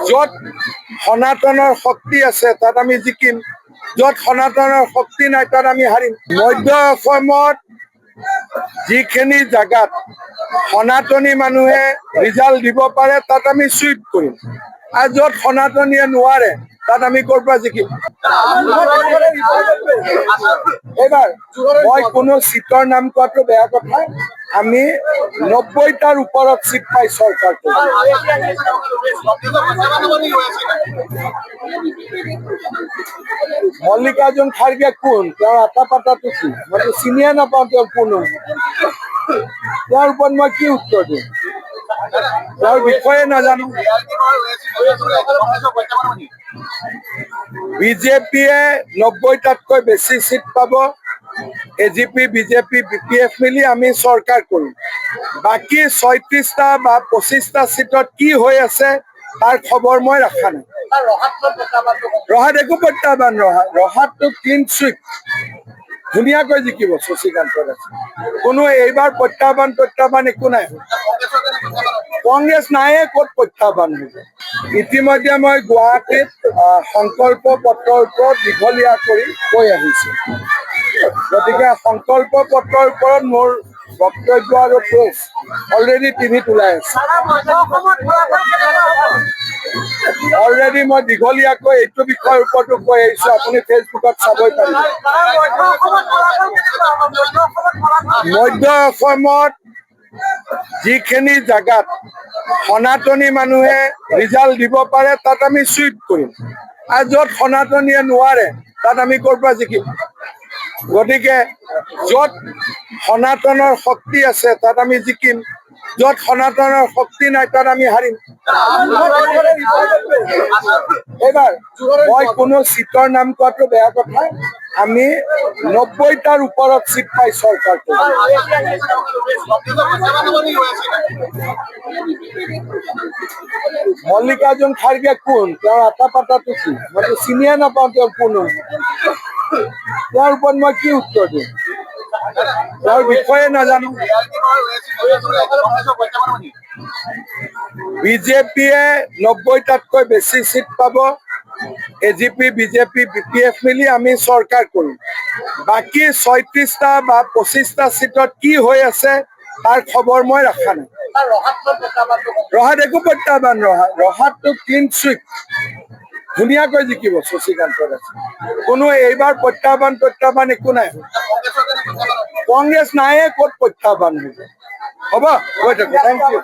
য'ত সনাতনৰ শক্তি আছে তাত আমি জিকিম, য'ত সনাতনৰ শক্তি নাই তাত আমি হাৰিম। মধ্য অসমত যিখিনি জাগাত সনাতনী মানুহে ৰিজাল্ট দিব পাৰে তাত আমি চুইপ কৰিম, আৰু য'ত সনাতনীয়ে নোৱাৰে তাত আমি ক'ৰ পৰা জিকিম। এইবাৰ মই কোনো চিটৰ নাম কোৱাটো বেয়া কথা, আমি ৯০টাৰ ওপৰত চিট পাই চৰকাৰ মল্লিকাৰ্জুন খাৰ্গে কোন, তেওঁৰ আটা পাতাটো কি, মইতো চিনিয়ে নাপাওঁ তেওঁ কোন। তেওঁৰ ওপৰত মই কি উত্তৰ দিম, তেওঁৰ বিষয়ে নাজানো। বিজেপিয়ে ৯০টাতকৈ বেছি চিট পাব। এজিপি, বিজেপি, বিপিএফ মিলি আমি চৰকাৰ কৰিম। বাকী ৩৬টা বা ২৫টা চিটত কি হৈ আছে তাৰ খবৰ মই ৰখা নাই। ৰহাত একো প্ৰত্যাহ্বান, ৰহাতটো ক্লিন চুইপ, ধুনীয়াকৈ জিকিব শশীকান্ত দাসে। কোনো এইবাৰ প্ৰত্যাহ্বান একো নাই। কংগ্ৰেছ নায়ে, ক'ত প্ৰত্যাহ্বান হ'ব। ইতিমধ্যে মই গুৱাহাটীত সংকল্প পত্ৰৰ ওপৰত দীঘলীয়া কৰি কৈ আহিছো, গতিকে সংকল্প পত্ৰৰ ওপৰত মোৰ বক্তব্য আৰু প্ৰেছ অলৰেডি টিভিত ওলাই আছে। অলৰেডি মই দীঘলীয়াকৈ এইটো বিষয়ৰ ওপৰতো কৈ আহিছো, আপুনি ফেচবুকত চাবই পাৰিব। মধ্য অসমত যিখিনি জাগাত সনাতনী মানুহে ৰিজাল্ট দিব পাৰে তাত আমি চুইপ কৰিম, আৰু য'ত সনাতনীয়ে নোৱাৰে তাত আমি ক'ৰ পৰা জিকিম। গতিকে য'ত সনাতনৰ শক্তি আছে তাত আমি জিকিম, য'ত সনাতনৰ শক্তি নাই তাত আমি হাৰিম। এইবাৰ মই কোনো চিটৰ নাম কোৱাটো বেয়া কথা, আমি ৯০টাৰ ওপৰত চিট পাই চৰকাৰ কৰিম। মল্লিকাৰ্জুন খাৰ্গে কোন, তেওঁৰ আটা পাতাটো কি, মইতো চিনিয়ে নাপাওঁ তেওঁ কোন। তেওঁৰ ওপৰত মই কি উত্তৰ দিম, তেওঁৰ বিষয়ে নাজানো। বিজেপিয়ে ৯০টাতকৈ বেছি চিট পাব। এজিপি, বিজেপি, বিপিএফ মিলি আমি চৰকাৰ কৰিম। বাকী ৩৬টা বা ২৫টা চিটত কি হৈ আছে তাৰ খবৰ মই ৰখা নাই। ৰহাত একো প্ৰত্যাহ্বান, ৰহাতটো ক্লিন চুইপ, ধুনীয়াকৈ জিকিব শশীকান্ত দাসে। কোনো এইবাৰ প্ৰত্যাহ্বান একো নাই। কংগ্ৰেছ নায়ে, ক'ত প্ৰত্যাহ্বান হ'ব। গৈ থাকো, থেংক ইউ।